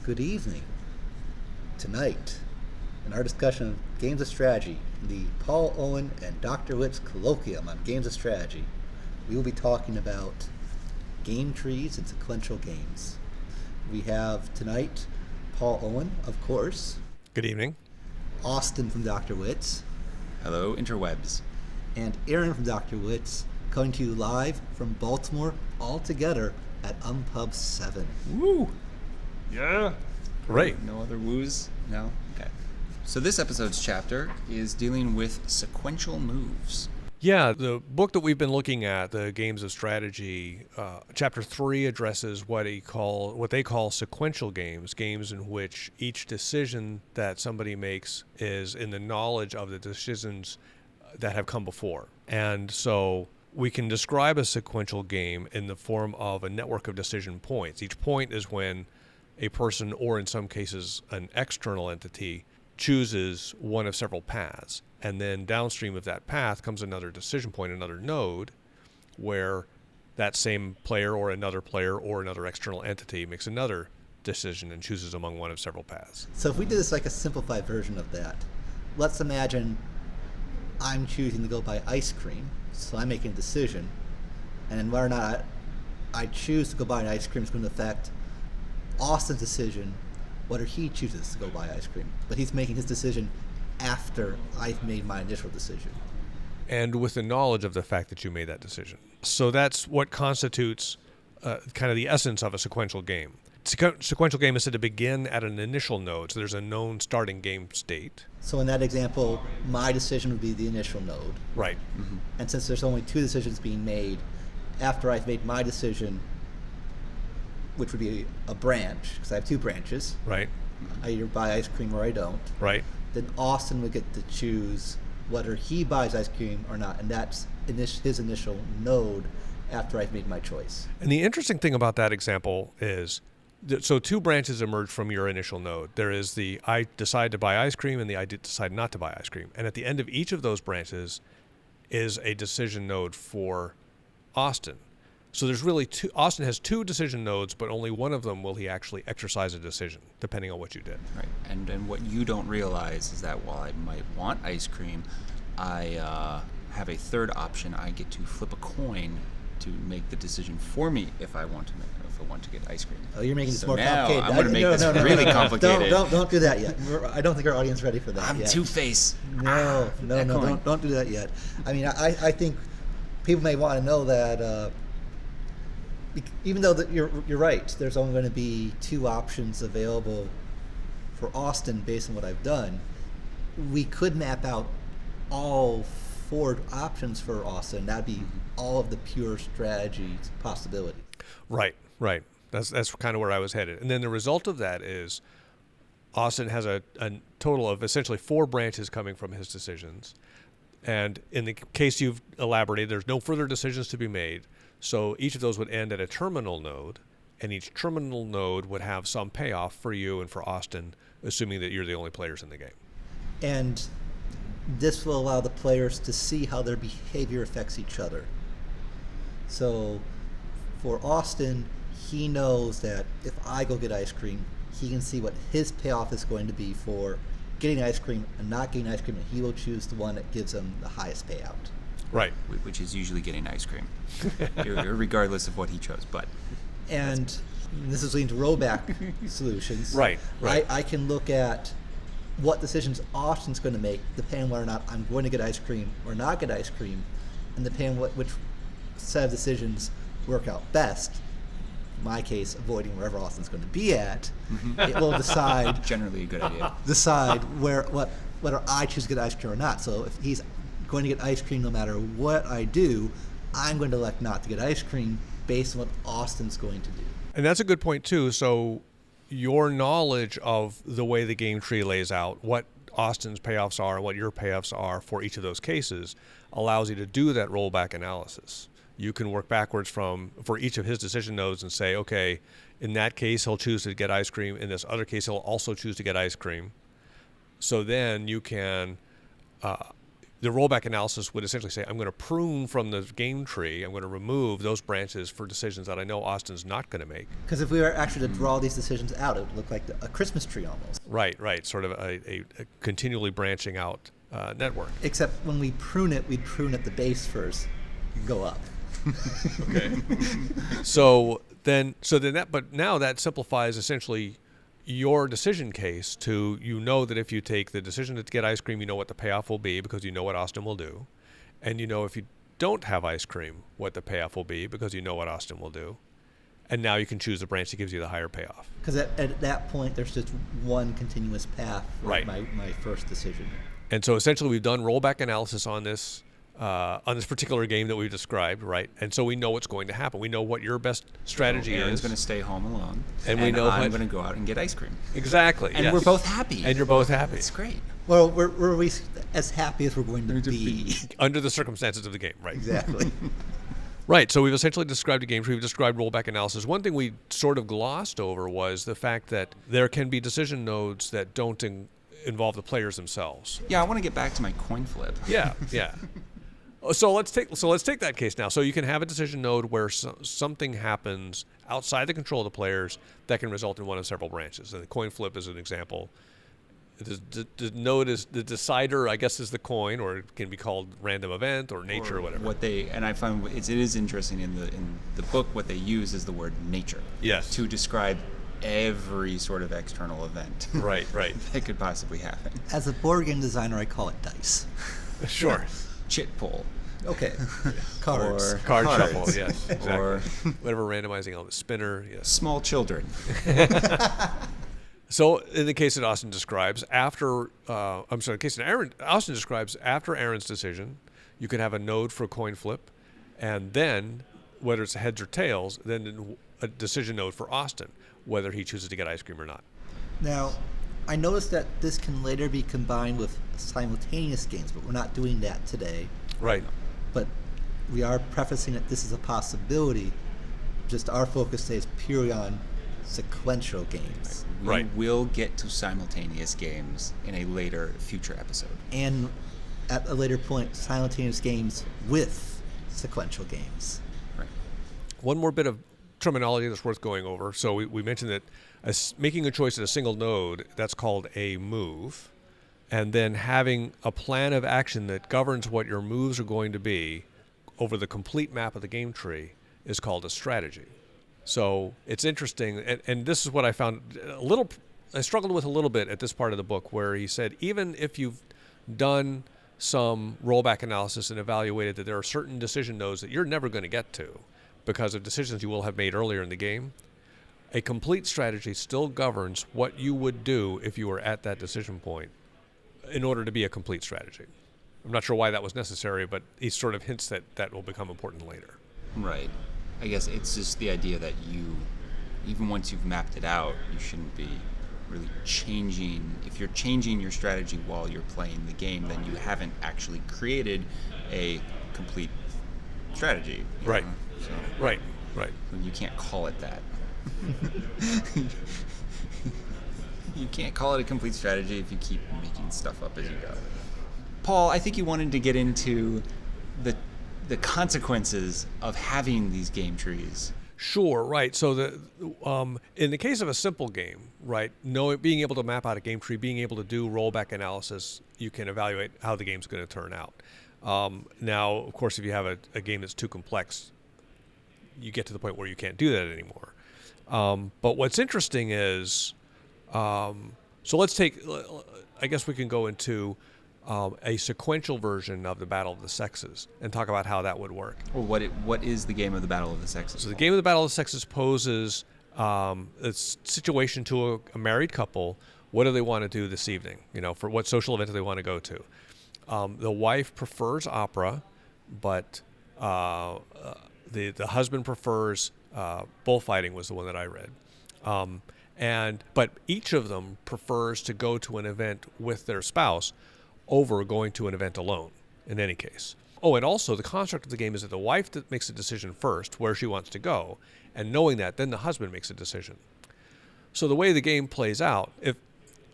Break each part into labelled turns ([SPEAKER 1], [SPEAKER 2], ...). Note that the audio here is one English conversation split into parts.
[SPEAKER 1] Good evening. Tonight, in our discussion of games of strategy, the Paul Owen and Dr. Wictz Colloquium on games of strategy, we will be talking about game trees and sequential games. We have tonight Paul Owen, of course.
[SPEAKER 2] Good evening.
[SPEAKER 1] Austin from Dr. Wictz.
[SPEAKER 3] Hello, interwebs.
[SPEAKER 1] And Aaron from Dr. Wictz, coming to you live from Baltimore, all together at Unpub 7.
[SPEAKER 3] Woo! Yeah.
[SPEAKER 2] Right.
[SPEAKER 3] No other woos? No? Okay. So this episode's chapter is dealing with sequential moves.
[SPEAKER 2] Yeah, the book that we've been looking at, the Games of Strategy, Chapter 3 addresses what they call sequential games, games in which each decision that somebody makes is in the knowledge of the decisions that have come before. And so we can describe a sequential game in the form of a network of decision points. Each point is when a person, or in some cases an external entity, chooses one of several paths. And then downstream of that path comes another decision point, another node, where that same player or another external entity makes another decision and chooses among one of several paths.
[SPEAKER 1] So if we did this like a simplified version of that, let's imagine I'm choosing to go buy ice cream, so I'm making a decision, and then whether or not I choose to go buy an ice cream is going to affect Austin's decision, whether he chooses to go buy ice cream. But he's making his decision after I've made my initial decision.
[SPEAKER 2] And with the knowledge of the fact that you made that decision. So that's what constitutes kind of the essence of a sequential game. Sequential game is said to begin at an initial node, so there's a known starting game state.
[SPEAKER 1] So in that example, my decision would be the initial node.
[SPEAKER 2] Right.
[SPEAKER 1] Mm-hmm. And since there's only two decisions being made, after I've made my decision, which would be a branch, because I have two branches.
[SPEAKER 2] Right.
[SPEAKER 1] I either buy ice cream or I don't.
[SPEAKER 2] Right.
[SPEAKER 1] Then Austin would get to choose whether he buys ice cream or not, and that's his initial node after I've made my choice.
[SPEAKER 2] And the interesting thing about that example is, so two branches emerge from your initial node. There is the I decide to buy ice cream and the I decide not to buy ice cream. And at the end of each of those branches is a decision node for Austin. So there's really Austin has two decision nodes, but only one of them will he actually exercise a decision, depending on what you did.
[SPEAKER 3] Right. And what you don't realize is that while I might want ice cream, I have a third option. I get to flip a coin to make the decision for me if I want to get ice cream.
[SPEAKER 1] Oh, you're making this more
[SPEAKER 3] now
[SPEAKER 1] complicated.
[SPEAKER 3] I'm going to make this really complicated.
[SPEAKER 1] Don't do that yet. I don't think our audience is ready for that
[SPEAKER 3] I'm
[SPEAKER 1] yet.
[SPEAKER 3] Two-Face.
[SPEAKER 1] No, don't do that yet. I mean, I think people may want to know that even though you're right, there's only going to be two options available for Austin based on what I've done. We could map out all four options for Austin. That'd be all of the pure strategy possibilities.
[SPEAKER 2] Right. That's kind of where I was headed. And then the result of that is Austin has a total of essentially four branches coming from his decisions. And in the case you've elaborated, there's no further decisions to be made. So each of those would end at a terminal node, and each terminal node would have some payoff for you and for Austin, assuming that you're the only players in the game.
[SPEAKER 1] And this will allow the players to see how their behavior affects each other. So for Austin, he knows that if I go get ice cream, he can see what his payoff is going to be for getting ice cream and not getting ice cream, and he will choose the one that gives him the highest payout.
[SPEAKER 2] Right.
[SPEAKER 3] Which is usually getting ice cream, regardless of what he chose.
[SPEAKER 1] And this is leading to rollback solutions.
[SPEAKER 2] Right.
[SPEAKER 1] I can look at what decisions Austin's going to make, depending on whether or not I'm going to get ice cream or not get ice cream, and depending on which set of decisions work out best. In my case, avoiding wherever Austin's going to be at, it will decide.
[SPEAKER 3] Generally a good idea.
[SPEAKER 1] Decide whether I choose to get ice cream or not. So if he's going to get ice cream no matter what I do, I'm going to elect not to get ice cream based on what Austin's going to do.
[SPEAKER 2] And that's a good point too. So your knowledge of the way the game tree lays out, what Austin's payoffs are and what your payoffs are for each of those cases, allows you to do that rollback analysis. You can work backwards for each of his decision nodes and say, okay, in that case he'll choose to get ice cream. In this other case he'll also choose to get ice cream. So then you can the rollback analysis would essentially say, I'm going to prune from the game tree, I'm going to remove those branches for decisions that I know Austin's not going to make.
[SPEAKER 1] Because if we were actually to draw these decisions out, it would look like a Christmas tree almost.
[SPEAKER 2] Right. Sort of a continually branching out network.
[SPEAKER 1] Except when we prune it, we prune at the base first, go up.
[SPEAKER 2] Okay. But now that simplifies essentially your decision case to, you know that if you take the decision to get ice cream, you know what the payoff will be because you know what Austin will do. And you know if you don't have ice cream, what the payoff will be because you know what Austin will do. And now you can choose the branch that gives you the higher payoff.
[SPEAKER 1] Because at that point, there's just one continuous path for
[SPEAKER 2] Right.
[SPEAKER 1] my first decision.
[SPEAKER 2] And so essentially we've done rollback analysis on this particular game that we've described, right? And so we know what's going to happen. We know what your best strategy
[SPEAKER 3] Aaron's
[SPEAKER 2] is.
[SPEAKER 3] going to stay home alone,
[SPEAKER 2] And we know
[SPEAKER 3] I'm going to go out and get ice cream.
[SPEAKER 2] Exactly.
[SPEAKER 3] And
[SPEAKER 2] yes.
[SPEAKER 3] we're both happy.
[SPEAKER 2] And you're both happy.
[SPEAKER 3] It's great.
[SPEAKER 1] Well, we're we as happy as we're going to be.
[SPEAKER 2] Under the circumstances of the game, right?
[SPEAKER 1] Exactly.
[SPEAKER 2] Right, so we've essentially described a game tree, we've described rollback analysis. One thing we sort of glossed over was the fact that there can be decision nodes that don't involve the players themselves.
[SPEAKER 3] Yeah, I want to get back to my coin flip.
[SPEAKER 2] Yeah. So let's take that case now. So you can have a decision node where something happens outside the control of the players that can result in one of several branches. And the coin flip is an example. The node is the decider, I guess, is the coin, or it can be called random event or nature or whatever.
[SPEAKER 3] And I find it is interesting in the book, what they use is the word nature.
[SPEAKER 2] Yes.
[SPEAKER 3] To describe every sort of external event.
[SPEAKER 2] Right.
[SPEAKER 3] that could possibly happen.
[SPEAKER 1] As a board game designer, I call it dice.
[SPEAKER 2] Sure.
[SPEAKER 3] Chit pull.
[SPEAKER 1] Okay. Cards.
[SPEAKER 3] Or
[SPEAKER 2] Card
[SPEAKER 3] cards.
[SPEAKER 2] shuffle, yes, exactly.
[SPEAKER 3] Or
[SPEAKER 2] Whatever randomizing element, spinner, yes.
[SPEAKER 3] small children.
[SPEAKER 2] So in the case that Austin describes, the case that Austin describes, after Aaron's decision, you could have a node for a coin flip, and then, whether it's heads or tails, then a decision node for Austin, whether he chooses to get ice cream or not.
[SPEAKER 1] Now, I noticed that this can later be combined with simultaneous games, but we're not doing that today.
[SPEAKER 2] Right.
[SPEAKER 1] But we are prefacing that this is a possibility. Just our focus today is purely on sequential games.
[SPEAKER 3] We will get to simultaneous games in a later future episode.
[SPEAKER 1] And at a later point, simultaneous games with sequential games.
[SPEAKER 3] Right.
[SPEAKER 2] One more bit of terminology that's worth going over. So we mentioned that making a choice at a single node, that's called a move. And then having a plan of action that governs what your moves are going to be over the complete map of the game tree is called a strategy. So it's interesting, and this is what I found I struggled with a little bit at this part of the book, where he said even if you've done some rollback analysis and evaluated that there are certain decision nodes that you're never going to get to because of decisions you will have made earlier in the game, a complete strategy still governs what you would do if you were at that decision point in order to be a complete strategy. I'm not sure why that was necessary, but he sort of hints that will become important later.
[SPEAKER 3] Right. I guess it's just the idea that even once you've mapped it out, you shouldn't be really changing. If you're changing your strategy while you're playing the game, then you haven't actually created a complete strategy.
[SPEAKER 2] Right.
[SPEAKER 3] So,
[SPEAKER 2] Right.
[SPEAKER 3] you can't call it that. You can't call it a complete strategy if you keep making stuff up as you go. Paul, I think you wanted to get into the consequences of having these game trees.
[SPEAKER 2] Sure, right. So in the case of a simple game, right, being able to map out a game tree, being able to do rollback analysis, you can evaluate how the game's going to turn out. Now, of course, if you have a game that's too complex, you get to the point where you can't do that anymore. But what's interesting is, so let's take, I guess we can go into a sequential version of the Battle of the Sexes and talk about how that would work.
[SPEAKER 3] Well, what is the game of the Battle of the Sexes?
[SPEAKER 2] So the game of the Battle of the Sexes poses a situation to a married couple. What do they want to do this evening? For what social event do they want to go to? The wife prefers opera, but the husband prefers bullfighting, was the one that I read. But each of them prefers to go to an event with their spouse over going to an event alone, in any case. Oh, and also the construct of the game is that the wife that makes a decision first where she wants to go, and knowing that, then the husband makes a decision. So the way the game plays out,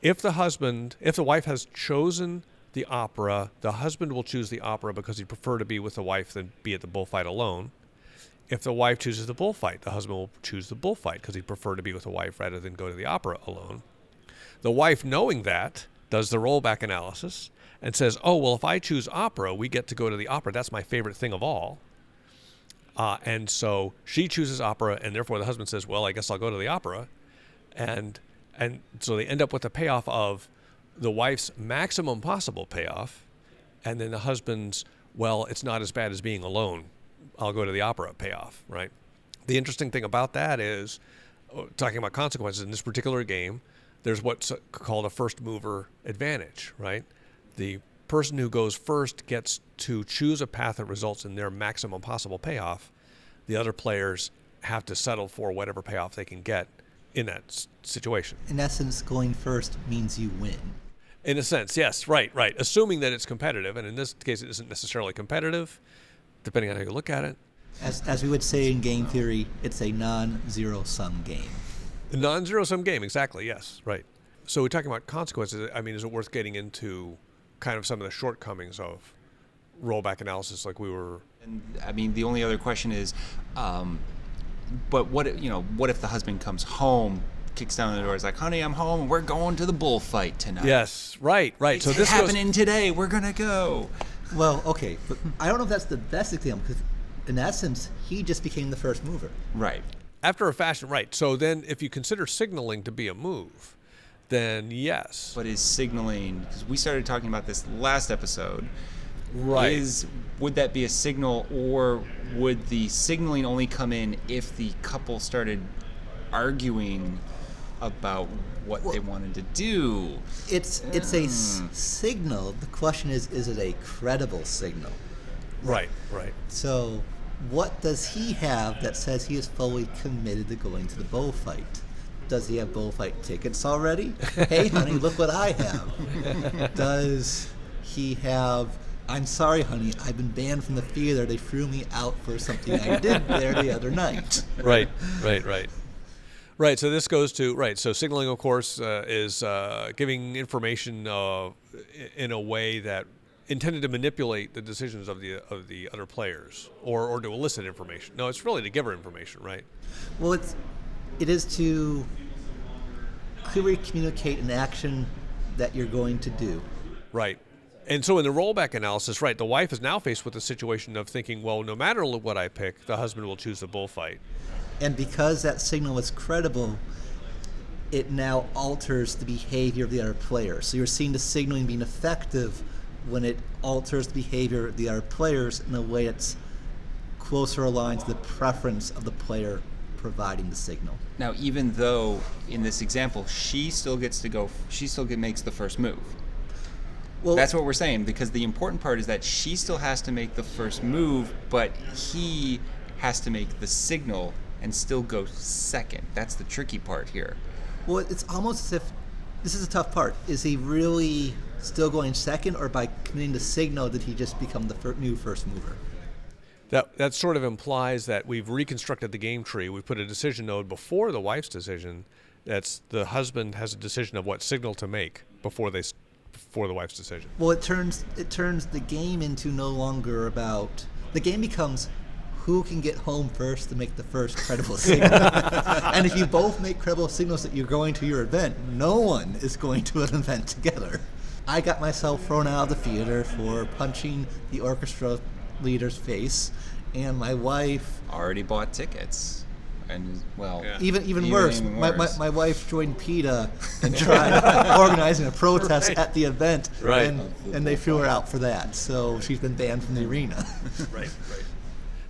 [SPEAKER 2] if the wife has chosen the opera. The husband will choose the opera because he'd prefer to be with the wife than be at the bullfight alone. If the wife chooses the bullfight, the husband will choose the bullfight because he'd prefer to be with the wife rather than go to the opera alone. The wife, knowing that, does the rollback analysis and says, oh, well, if I choose opera, we get to go to the opera. That's my favorite thing of all. And so she chooses opera, and therefore the husband says, well, I guess I'll go to the opera. And so they end up with a payoff of the wife's maximum possible payoff, and then the husband's, well, it's not as bad as being alone. I'll go to the opera payoff, right? The interesting thing about that is, talking about consequences in this particular game, there's what's called a first mover advantage, right? The person who goes first gets to choose a path that results in their maximum possible payoff. The other players have to settle for whatever payoff they can get in that situation.
[SPEAKER 1] In essence, going first means you win.
[SPEAKER 2] In a sense, yes, right. Assuming that it's competitive, and in this case it isn't necessarily competitive, depending on how you look at it.
[SPEAKER 1] As we would say in game theory, it's a non-zero-sum game.
[SPEAKER 2] A non-zero-sum game, exactly, yes, right. So we're talking about consequences. I mean, is it worth getting into kind of some of the shortcomings of rollback analysis like we were...
[SPEAKER 3] And I mean, the only other question is, but what if the husband comes home, kicks down the door, is like, honey, I'm home, and we're going to the bullfight tonight.
[SPEAKER 2] Yes, right.
[SPEAKER 3] It's
[SPEAKER 2] so this
[SPEAKER 3] happening today, we're going to go.
[SPEAKER 1] Well, okay, but I don't know if that's the best example, because in essence, he just became the first mover.
[SPEAKER 3] Right.
[SPEAKER 2] After a fashion, right. So then if you consider signaling to be a move, then yes.
[SPEAKER 3] But is signaling, because we started talking about this last episode,
[SPEAKER 2] right.
[SPEAKER 3] Would that be a signal, or would the signaling only come in if the couple started arguing about what they wanted to do?
[SPEAKER 1] It's a signal. The question is it a credible signal?
[SPEAKER 2] Right.
[SPEAKER 1] So what does he have that says he is fully committed to going to the bullfight? Does he have bullfight tickets already? Hey, honey, look what I have. Does he have, I'm sorry, honey, I've been banned from the theater. They threw me out for something I did there the other night.
[SPEAKER 2] Right. Right, so this goes to, right, so signaling, of course, is giving information in a way that intended to manipulate the decisions of the other players, or to elicit information. No, it's really to give her information, right?
[SPEAKER 1] Well, it is to clearly communicate an action that you're going to do.
[SPEAKER 2] Right. And so in the rollback analysis, right, the wife is now faced with the situation of thinking, well, no matter what I pick, the husband will choose the bullfight.
[SPEAKER 1] And because that signal was credible, it now alters the behavior of the other player. So you're seeing the signaling being effective when it alters the behavior of the other players in a way that's closer aligned to the preference of the player providing the signal.
[SPEAKER 3] Now, even though in this example she still makes the first move. Well, that's what we're saying, because the important part is that she still has to make the first move, but he has to make the signal and still go second. That's the tricky part here.
[SPEAKER 1] Well, it's almost as if, this is a tough part, is he really still going second, or by committing the signal did he just become the new first mover?
[SPEAKER 2] That sort of implies that we've reconstructed the game tree. We put a decision node before the wife's decision. That's the husband has a decision of what signal to make before the wife's decision.
[SPEAKER 1] Well, it turns the game into no longer about, the game becomes who can get home first to make the first credible signal. And if you both make credible signals that you're going to your event, no one is going to an event together. I got myself thrown out of the theater for punching the orchestra leader's face, and my wife
[SPEAKER 3] already bought tickets. And
[SPEAKER 1] even worse, my wife joined PETA and tried organizing a protest at the event,
[SPEAKER 2] right.
[SPEAKER 1] and they threw her out for that. So she's been banned from the arena.
[SPEAKER 2] Right.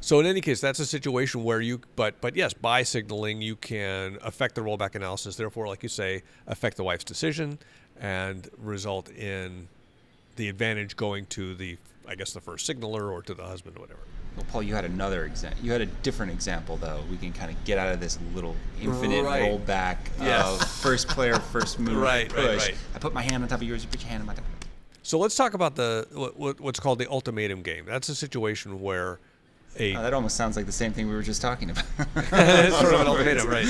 [SPEAKER 2] So in any case, that's a situation where but yes, by signaling you can affect the rollback analysis. Therefore, like you say, affect the wife's decision and result in the advantage going to the first signaler or to the husband or whatever.
[SPEAKER 3] Well, Paul, you had another example. You had a different example, though. We can kind of get out of this little infinite rollback of first player, first move, push. Right. I put my hand on top of yours, you put your hand on my top.
[SPEAKER 2] So let's talk about what's called the ultimatum game. That's a situation where
[SPEAKER 3] that almost sounds like the same thing we were just talking about.
[SPEAKER 2] It's sort of an ultimatum, right?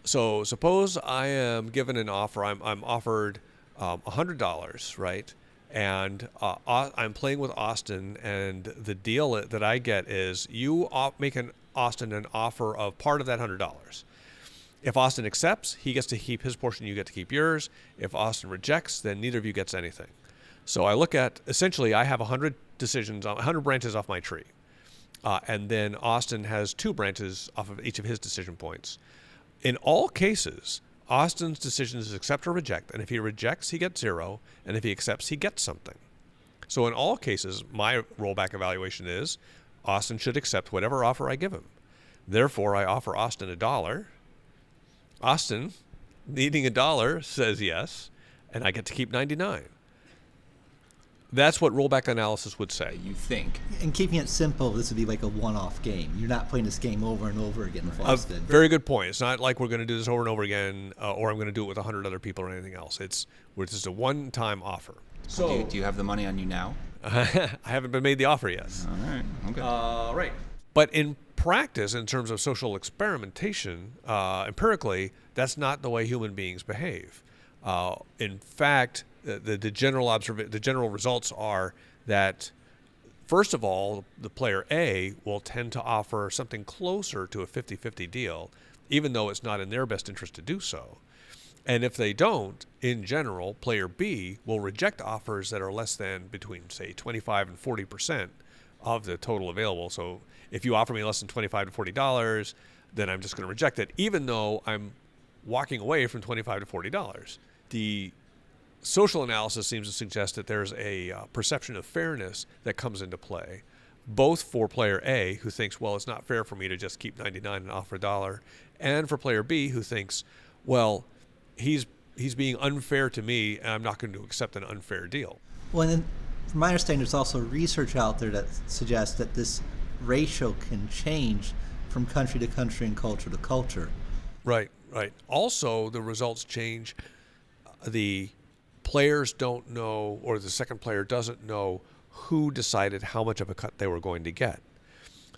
[SPEAKER 2] So suppose I am given an offer. I'm offered $100, right? And I'm playing with Austin, and the deal that I get is you make Austin an offer of part of that $100. If Austin accepts, he gets to keep his portion, you get to keep yours. If Austin rejects, then neither of you gets anything. So I look at, essentially, I have 100 decisions, 100 branches off my tree. And then Austin has 2 branches off of each of his decision points. In all cases, Austin's decision is accept or reject, and if he rejects, he gets 0, and if he accepts, he gets something. So in all cases, my rollback evaluation is Austin should accept whatever offer I give him. Therefore, I offer Austin $1. Austin, needing $1, says yes, and I get to keep 99. That's what rollback analysis would say.
[SPEAKER 3] You think.
[SPEAKER 1] And keeping it simple, this would be like a one-off game. You're not playing this game over and over again with Austin.
[SPEAKER 2] Very good point. It's not like we're going to do this over and over again, or I'm going to do it with 100 other people or anything else. It's just a one-time offer.
[SPEAKER 3] So, do you have the money on you now?
[SPEAKER 2] I haven't been made the offer yet.
[SPEAKER 3] All right. Okay.
[SPEAKER 2] Right. But in practice, in terms of social experimentation, empirically, that's not the way human beings behave. In fact, the general results are that, first of all, the player A will tend to offer something closer to a 50-50 deal, even though it's not in their best interest to do so. And if they don't, in general, player B will reject offers that are less than between, say, 25 and 40% of the total available. So if you offer me less than $25 to $40, then I'm just going to reject it, even though I'm walking away from $25 to $40. The social analysis seems to suggest that there's a perception of fairness that comes into play, both for player A, who thinks, well, it's not fair for me to just keep 99 and offer $1, and for player B, who thinks, well, he's being unfair to me, and I'm not going to accept an unfair deal.
[SPEAKER 1] Well, and then, from my understanding, there's also research out there that suggests that this ratio can change from country to country and culture to culture.
[SPEAKER 2] Right. Also, the results change. The players don't know, or the second player doesn't know who decided how much of a cut they were going to get.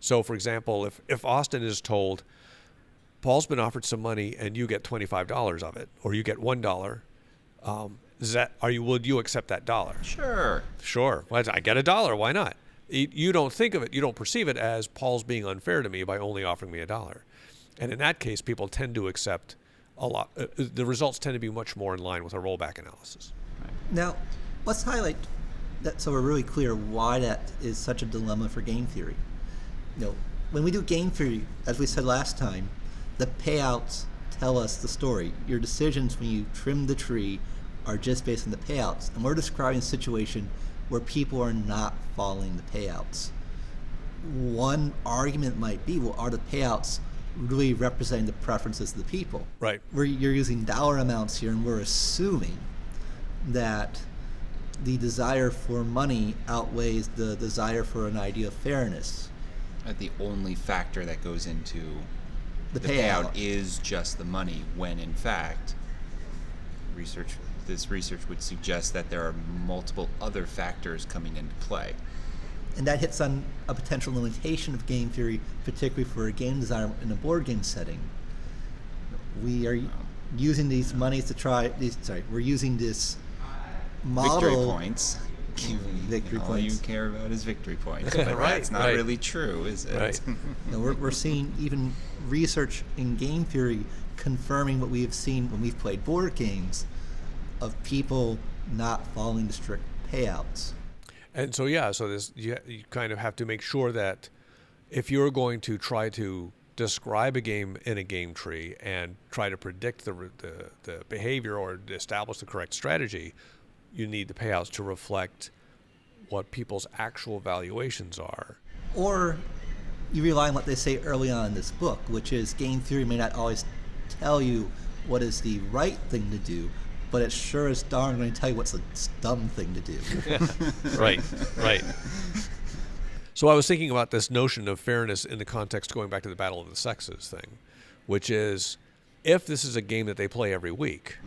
[SPEAKER 2] So, for example, if Austin is told, Paul's been offered some money and you get $25 of it, or you get $1, would you accept that $1? Sure. Well, I get $1. Why not? You don't think of it, you don't perceive it as Paul's being unfair to me by only offering me $1. And in that case, people tend to accept a lot. The results tend to be much more in line with a rollback analysis.
[SPEAKER 1] Now, let's highlight that so we're really clear why that is such a dilemma for game theory. When we do game theory, as we said last time, the payouts tell us the story. Your decisions when you trim the tree are just based on the payouts. And we're describing a situation where people are not following the payouts. One argument might be, well, are the payouts really representing the preferences of the people?
[SPEAKER 2] Right.
[SPEAKER 1] You're using dollar amounts here, and we're assuming that the desire for money outweighs the desire for an idea of fairness.
[SPEAKER 3] The only factor that goes into
[SPEAKER 1] the
[SPEAKER 3] payout is just the money, when in fact this research would suggest that there are multiple other factors coming into play.
[SPEAKER 1] And that hits on a potential limitation of game theory, particularly for a game designer in a board game setting. We are using monies to try we're using this model.
[SPEAKER 3] Victory points.
[SPEAKER 1] Victory
[SPEAKER 3] All
[SPEAKER 1] points.
[SPEAKER 3] you care about is victory points. But that's not really true, is it?
[SPEAKER 2] Right.
[SPEAKER 1] We're seeing even research in game theory confirming what we have seen when we've played board games of people not following the strict payouts.
[SPEAKER 2] And so, you kind of have to make sure that if you're going to try to describe a game in a game tree and try to predict the behavior or establish the correct strategy, you need the payouts to reflect what people's actual valuations are.
[SPEAKER 1] Or you rely on what they say early on in this book, which is game theory may not always tell you what is the right thing to do, but it sure is darn going to tell you what's a dumb thing to do.
[SPEAKER 2] Right. So I was thinking about this notion of fairness in the context going back to the Battle of the Sexes thing, which is if this is a game that they play every week,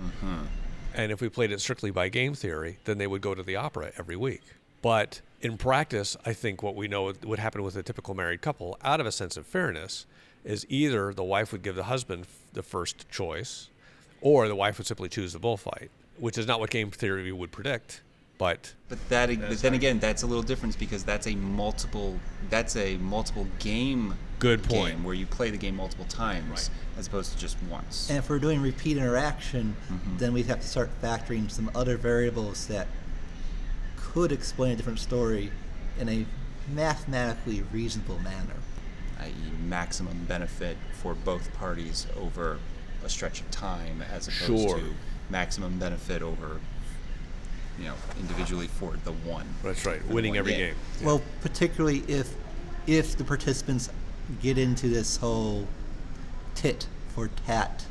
[SPEAKER 2] and if we played it strictly by game theory, then they would go to the opera every week. But in practice, I think what we know would happen with a typical married couple, out of a sense of fairness, is either the wife would give the husband the first choice, or the wife would simply choose the bullfight. which is not what game theory would predict. But
[SPEAKER 3] then again, that's a little different because that's a multiple game.
[SPEAKER 2] Good point.
[SPEAKER 3] Game where you play the game multiple times as opposed to just once.
[SPEAKER 1] And if we're doing repeat interaction, then we'd have to start factoring some other variables that could explain a different story in a mathematically reasonable manner.
[SPEAKER 3] I.e. maximum benefit for both parties over a stretch of time as opposed to maximum benefit over, individually for the one.
[SPEAKER 2] That's right, winning every game.
[SPEAKER 1] Yeah. Well, particularly if the participants get into this whole tit for tat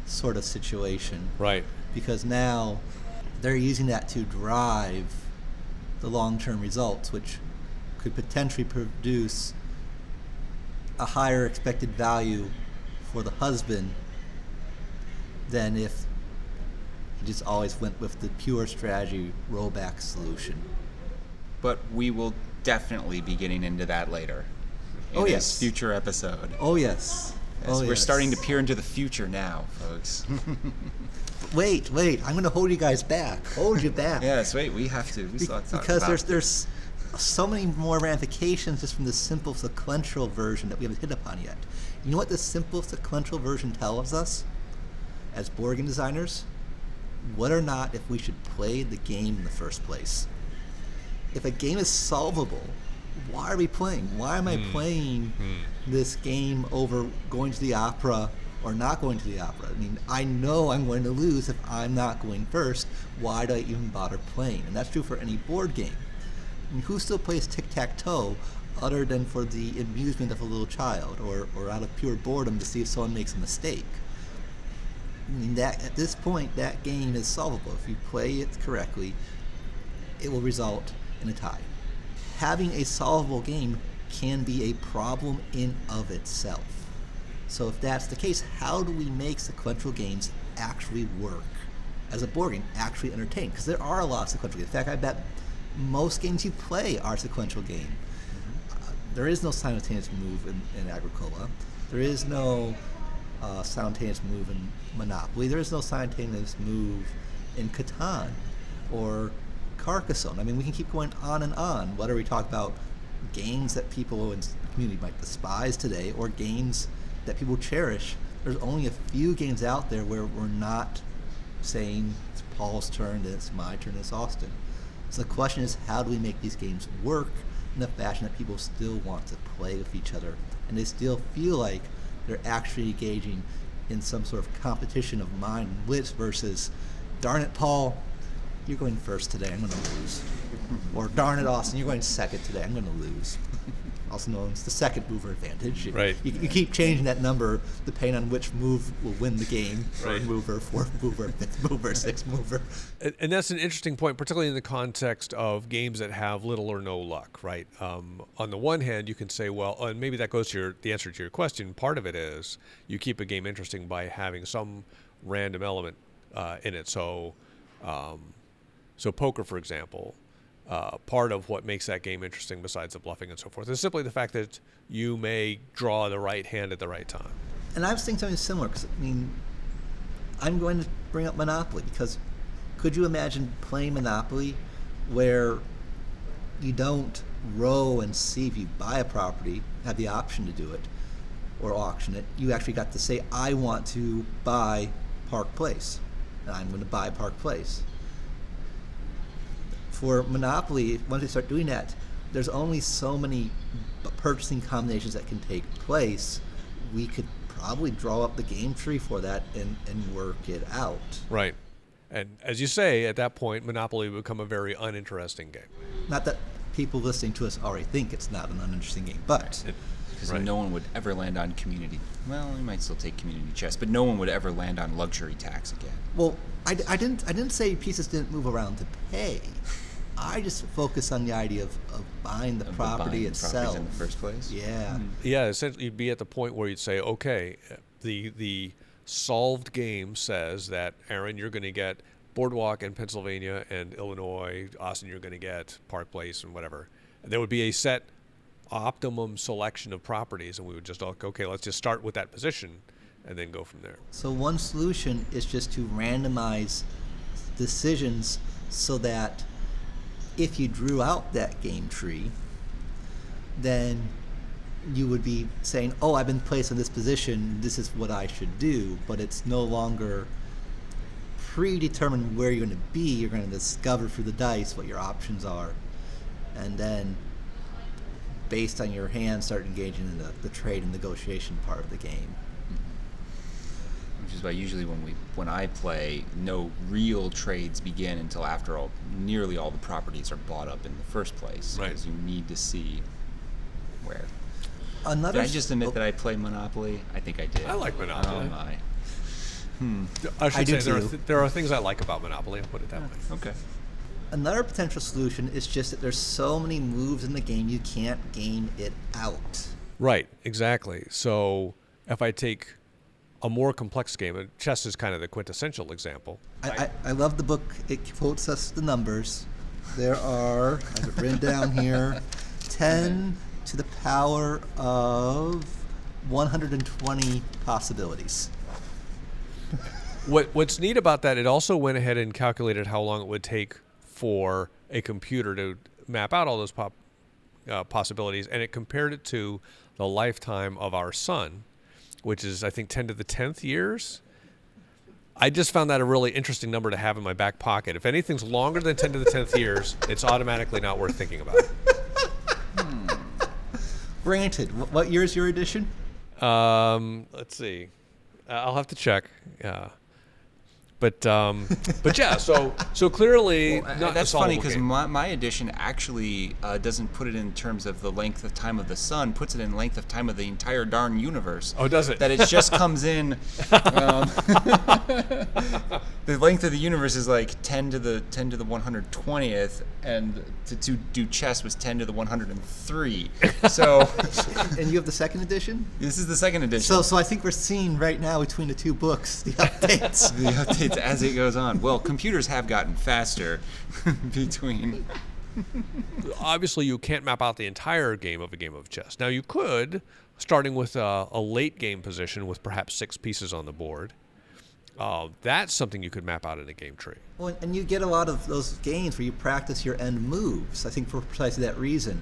[SPEAKER 1] sort of situation.
[SPEAKER 2] Right.
[SPEAKER 1] Because now they're using that to drive the long-term results, which could potentially produce a higher expected value for the husband than if he just always went with the pure strategy rollback solution.
[SPEAKER 3] But we will definitely be getting into that later in this future episode.
[SPEAKER 1] Oh, yes.
[SPEAKER 3] We're starting to peer into the future now, folks.
[SPEAKER 1] Wait. I'm going to hold you guys back. Hold you back.
[SPEAKER 3] Yes, wait. We have to.
[SPEAKER 1] Because there's so many more ramifications just from the simple sequential version that we haven't hit upon yet. You know what the simple sequential version tells us as board game designers? Whether or not if we should play the game in the first place. If a game is solvable, why are we playing? Why am I playing this game over going to the opera or not going to the opera? I mean, I know I'm going to lose if I'm not going first. Why do I even bother playing? And that's true for any board game. I mean, who still plays tic-tac-toe other than for the amusement of a little child or out of pure boredom to see if someone makes a mistake? I mean, that at this point, that game is solvable. If you play it correctly, it will result in a tie. Having a solvable game can be a problem in of itself. So if that's the case, how do we make sequential games actually work as a board game, actually entertain? Because there are a lot of sequential games. In fact, I bet most games you play are sequential game. There is no simultaneous move in Agricola. There is no simultaneous move in Monopoly. There is no simultaneous move in Catan or Carcassonne. I mean, we can keep going on and on, whether we talk about games that people in the community might despise today or games that people cherish. There's only a few games out there where we're not saying it's Paul's turn, then it's my turn, it's Austin. So the question is, how do we make these games work in a fashion that people still want to play with each other and they still feel like they're actually engaging in some sort of competition of mind and wits versus, darn it, Paul, you're going first today, I'm going to lose. Or darn it, Austin, you're going second today, I'm going to lose. Also known as the second mover advantage.
[SPEAKER 2] Right.
[SPEAKER 1] You keep changing that number depending on which move will win the game.
[SPEAKER 2] Right.
[SPEAKER 1] Third mover, fourth mover, fifth mover, sixth mover.
[SPEAKER 2] And that's an interesting point, particularly in the context of games that have little or no luck, right? On the one hand, you can say, well, and maybe that goes to the answer to your question. Part of it is you keep a game interesting by having some random element in it. So poker, for example, part of what makes that game interesting besides the bluffing and so forth is simply the fact that you may draw the right hand at the right time.
[SPEAKER 1] And I was thinking something similar because, I mean, I'm going to bring up Monopoly because could you imagine playing Monopoly where you don't row and see if you buy a property, have the option to do it or auction it. You actually got to say, I want to buy Park Place, and I'm going to buy Park Place. For Monopoly, once they start doing that, there's only so many purchasing combinations that can take place. We could probably draw up the game tree for that and work it out.
[SPEAKER 2] Right. And as you say, at that point, Monopoly would become a very uninteresting game.
[SPEAKER 1] Not that people listening to us already think it's not an uninteresting game, but...
[SPEAKER 3] Because no one would ever land on community. Well, we might still take community chess, but no one would ever land on luxury tax again.
[SPEAKER 1] Well, I didn't say pieces didn't move around to pay. I just focus on the idea of buying the property itself
[SPEAKER 3] in the first place.
[SPEAKER 1] Yeah.
[SPEAKER 2] Yeah, essentially, you'd be at the point where you'd say, okay, the solved game says that, Aaron, you're going to get Boardwalk in Pennsylvania and Illinois. Austin, you're going to get Park Place and whatever. And there would be a set optimum selection of properties, and we would just, okay, let's just start with that position and then go from there.
[SPEAKER 1] So one solution is just to randomize decisions so that if you drew out that game tree, then you would be saying, oh, I've been placed in this position, this is what I should do, but it's no longer predetermined where you're going to be. You're going to discover through the dice what your options are, and then based on your hand start engaging in the trade and negotiation part of the game.
[SPEAKER 3] Which is why usually when I play, no real trades begin until after nearly all the properties are bought up in the first place.
[SPEAKER 2] Right.
[SPEAKER 3] Because you need to see where.
[SPEAKER 1] Another
[SPEAKER 3] Did I just admit that I play Monopoly? I think I did.
[SPEAKER 2] I like Monopoly.
[SPEAKER 3] Oh my.
[SPEAKER 2] I should
[SPEAKER 1] do
[SPEAKER 2] say
[SPEAKER 1] too.
[SPEAKER 2] there are things I like about Monopoly. I'll put it that way.
[SPEAKER 3] Okay.
[SPEAKER 1] Another potential solution is just that there's so many moves in the game you can't game it out.
[SPEAKER 2] Right, exactly. So if I take a more complex game, and chess is kind of the quintessential example.
[SPEAKER 1] I love the book. It quotes us the numbers. There are, I have it written down here, 10 to the power of 120 possibilities.
[SPEAKER 2] What's neat about that, it also went ahead and calculated how long it would take for a computer to map out all those possibilities, and it compared it to the lifetime of our sun, which is, I think, 10 to the 10th years. I just found that a really interesting number to have in my back pocket. If anything's longer than 10 to the 10th years, it's automatically not worth thinking about.
[SPEAKER 1] Granted, what year is your edition?
[SPEAKER 2] Let's see. I'll have to check. But yeah, so clearly,
[SPEAKER 3] Well,
[SPEAKER 2] not
[SPEAKER 3] that's
[SPEAKER 2] a
[SPEAKER 3] funny
[SPEAKER 2] solvable
[SPEAKER 3] because
[SPEAKER 2] game.
[SPEAKER 3] my edition actually doesn't put it in terms of the length of time of the sun, puts it in length of time of the entire darn universe.
[SPEAKER 2] Oh, does it?
[SPEAKER 3] That it just comes in. The length of the universe is like 10 to the 120th, and to do chess was 10 to the 103. So
[SPEAKER 1] And you have the second edition?
[SPEAKER 3] this is the second edition.
[SPEAKER 1] So I think we're seeing right now between the two books the updates.
[SPEAKER 3] The updates as it goes on. Well, computers have gotten faster between.
[SPEAKER 2] Obviously, you can't map out the entire game of chess. Now, you could, starting with a late game position with perhaps 6 pieces on the board. That's something you could map out in a game tree.
[SPEAKER 1] Well, and you get a lot of those games where you practice your end moves, I think for precisely that reason.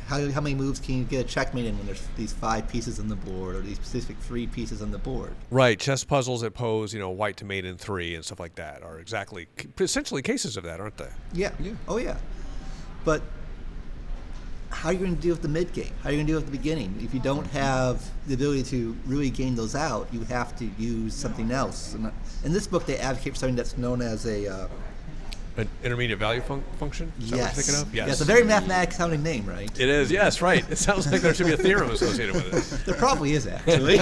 [SPEAKER 1] How many moves can you get a checkmate in when there's these 5 pieces on the board or these specific 3 pieces on the board?
[SPEAKER 2] Right, chess puzzles that pose, white to mate in 3 and stuff like that are essentially cases of that, aren't they?
[SPEAKER 1] Yeah. Oh, yeah. But how are you going to deal with the mid game? How are you going to deal with the beginning? If you don't have the ability to really game those out, you have to use something else. And in this book, they advocate for something that's known as a
[SPEAKER 2] An intermediate value function? Is that what you're thinking of?
[SPEAKER 1] Yes. Yeah, it's a very mathematic sounding name, right?
[SPEAKER 2] It is, yes, right. It sounds like there should be a theorem associated with it.
[SPEAKER 1] There probably is, actually.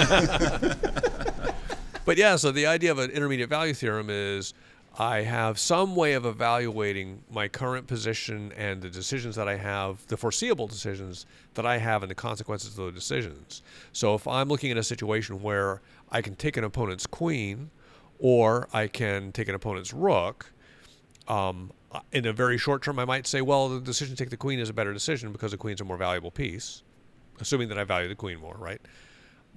[SPEAKER 2] But yeah, so the idea of an intermediate value theorem is I have some way of evaluating my current position and the decisions that I have, the foreseeable decisions that I have and the consequences of those decisions. So if I'm looking at a situation where I can take an opponent's queen or I can take an opponent's rook, in a very short term, I might say, well, the decision to take the queen is a better decision because the queen's a more valuable piece, assuming that I value the queen more, right?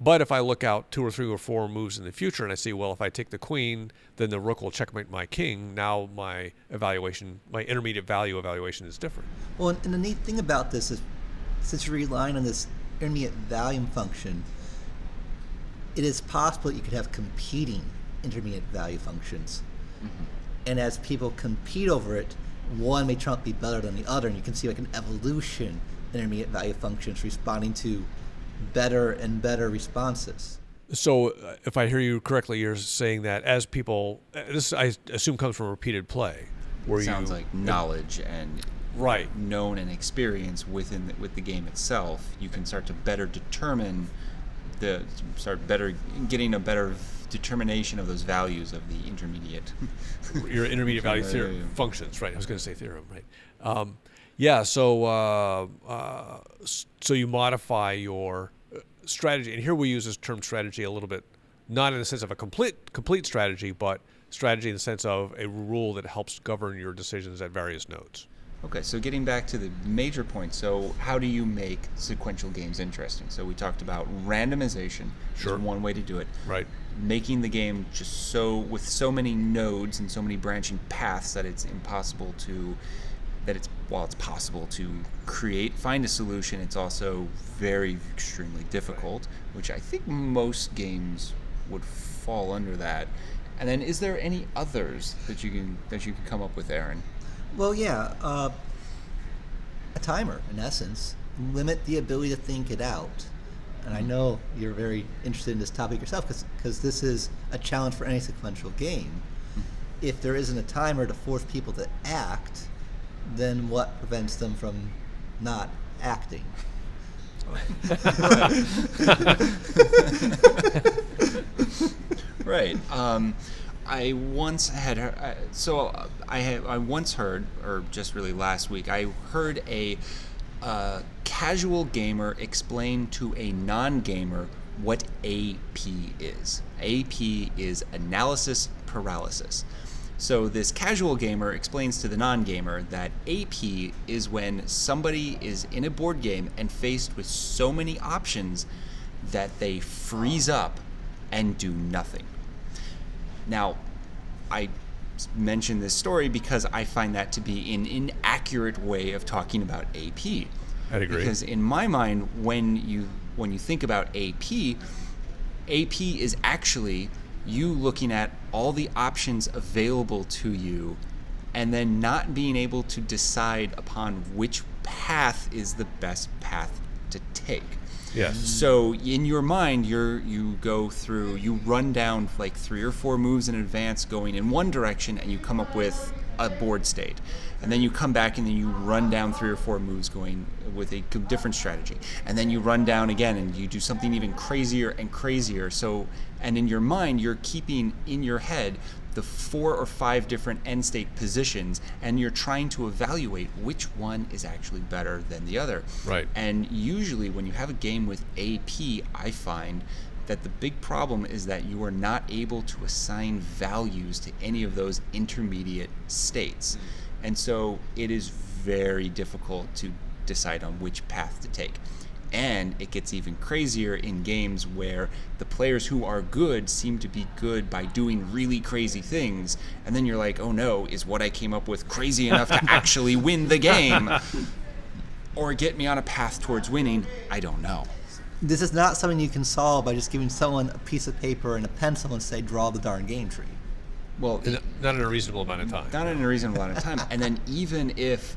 [SPEAKER 2] But if I look out 2 or 3 or 4 moves in the future and I see, well, if I take the queen, then the rook will checkmate my king, now my evaluation, my intermediate value evaluation is different.
[SPEAKER 1] Well, and the neat thing about this is, since you're relying on this intermediate value function, it is possible that you could have competing intermediate value functions. Mm-hmm. And as people compete over it, one may be better than the other, and you can see like an evolution in intermediate value functions responding to better and better responses.
[SPEAKER 2] So if I hear you correctly, you're saying that as people, this I assume comes from repeated play. Where
[SPEAKER 3] Sounds like knowledge and
[SPEAKER 2] right,
[SPEAKER 3] known and experience with the game itself. You can start to better determine getting a better determination of those values of the intermediate.
[SPEAKER 2] Your intermediate value theorem functions, right? I was going to say theorem, right? Yeah. So you modify your strategy, and here we use this term strategy a little bit, not in the sense of a complete strategy, but strategy in the sense of a rule that helps govern your decisions at various nodes.
[SPEAKER 3] Okay, so getting back to the major point, so how do you make sequential games interesting? So we talked about randomization.
[SPEAKER 2] Sure.
[SPEAKER 3] Is one way to do it.
[SPEAKER 2] Right.
[SPEAKER 3] Making the game just so, with so many nodes and so many branching paths that it's impossible to, while it's possible to find a solution, it's also very extremely difficult, which I think most games would fall under that. And then is there any others that you can come up with, Aaron?
[SPEAKER 1] Well, yeah, a timer, in essence. Limit the ability to think it out. And I know you're very interested in this topic yourself because this is a challenge for any sequential game. If there isn't a timer to force people to act, then what prevents them from not acting?
[SPEAKER 3] Right. I once heard, or just really last week, I heard a casual gamer explain to a non-gamer what AP is. AP is analysis paralysis. So this casual gamer explains to the non-gamer that AP is when somebody is in a board game and faced with so many options that they freeze up and do nothing. Now, I mention this story because I find that to be an inaccurate way of talking about AP.
[SPEAKER 2] I'd agree.
[SPEAKER 3] Because in my mind, when you think about AP is actually you looking at all the options available to you and then not being able to decide upon which path is the best path to take.
[SPEAKER 2] Yes.
[SPEAKER 3] So in your mind, you run down like 3 or 4 moves in advance going in one direction, and you come up with a board state. And then you come back and then you run down 3 or 4 moves going with a different strategy. And then you run down again and you do something even crazier and crazier. So, and in your mind, you're keeping in your head the 4 or 5 different end state positions, and you're trying to evaluate which one is actually better than the other.
[SPEAKER 2] Right.
[SPEAKER 3] And usually when you have a game with AP, I find that the big problem is that you are not able to assign values to any of those intermediate states. And so it is very difficult to decide on which path to take. And it gets even crazier in games where the players who are good seem to be good by doing really crazy things. And then you're like, oh no, is what I came up with crazy enough to actually win the game? Or get me on a path towards winning? I don't know.
[SPEAKER 1] This is not something you can solve by just giving someone a piece of paper and a pencil and say, draw the darn game tree.
[SPEAKER 3] Well,
[SPEAKER 2] not in a reasonable amount of time.
[SPEAKER 3] Not in a reasonable amount of time. And then even if,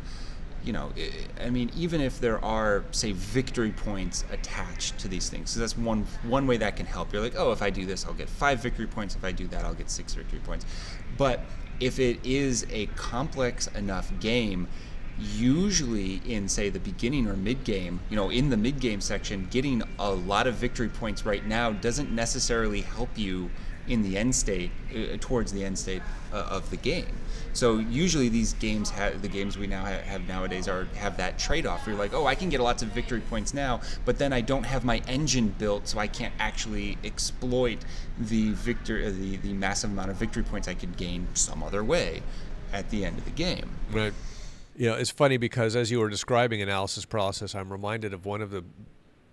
[SPEAKER 3] even if there are, say, victory points attached to these things, so that's one way that can help. You're like, oh, if I do this, I'll get 5 victory points. If I do that, I'll get 6 victory points. But if it is a complex enough game, usually in, say, the beginning or mid-game, in the mid-game section, getting a lot of victory points right now doesn't necessarily help you in the end state, towards the end state of the game. So usually these games, the games we now have nowadays have that trade-off. Where you're like, oh, I can get lots of victory points now, but then I don't have my engine built, so I can't actually exploit the massive amount of victory points I could gain some other way at the end of the game.
[SPEAKER 2] Right. It's funny because as you were describing analysis process, I'm reminded of one of the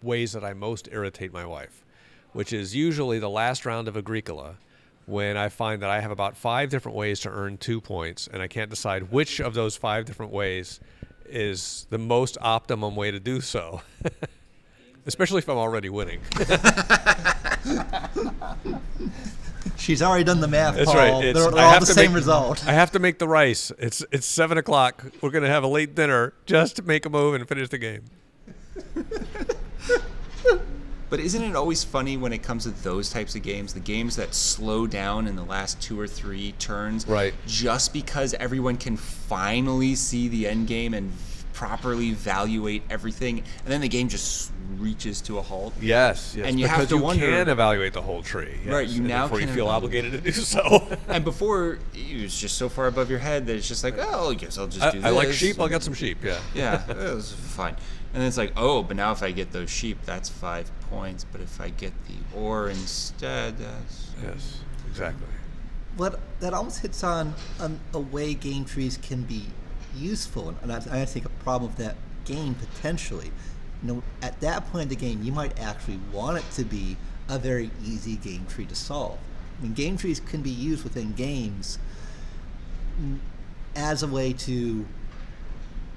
[SPEAKER 2] ways that I most irritate my wife, which is usually the last round of Agricola, when I find that I have about 5 different ways to earn 2 points, and I can't decide which of those 5 different ways is the most optimum way to do so, especially if I'm already winning.
[SPEAKER 1] She's already done the math,
[SPEAKER 2] That's
[SPEAKER 1] Paul.
[SPEAKER 2] right.
[SPEAKER 1] They're all the same result.
[SPEAKER 2] I have to make the rice. It's 7 o'clock. We're going to have a late dinner just to make a move and finish the game.
[SPEAKER 3] But isn't it always funny when it comes to those types of games, the games that slow down in the last 2 or 3 turns,
[SPEAKER 2] right? Just
[SPEAKER 3] because everyone can finally see the end game and properly evaluate everything, and then the game just reaches to a halt.
[SPEAKER 2] Yes,
[SPEAKER 3] and you
[SPEAKER 2] because
[SPEAKER 3] have to wonder,
[SPEAKER 2] can evaluate the whole tree, yes,
[SPEAKER 3] right? You now
[SPEAKER 2] before
[SPEAKER 3] can
[SPEAKER 2] you feel obligated to do so.
[SPEAKER 3] And before, it was just so far above your head that it's just like, oh, I guess I'll just do this.
[SPEAKER 2] I like sheep. I'll get some sheep.
[SPEAKER 3] Yeah, it was fine. And then it's like, oh, but now if I get those sheep, that's 5 points. But if I get the ore instead, that's...
[SPEAKER 2] Yes, exactly.
[SPEAKER 1] That almost hits on a way game trees can be useful, and I think a problem with that game potentially. At that point in the game, you might actually want it to be a very easy game tree to solve. I mean, game trees can be used within games as a way to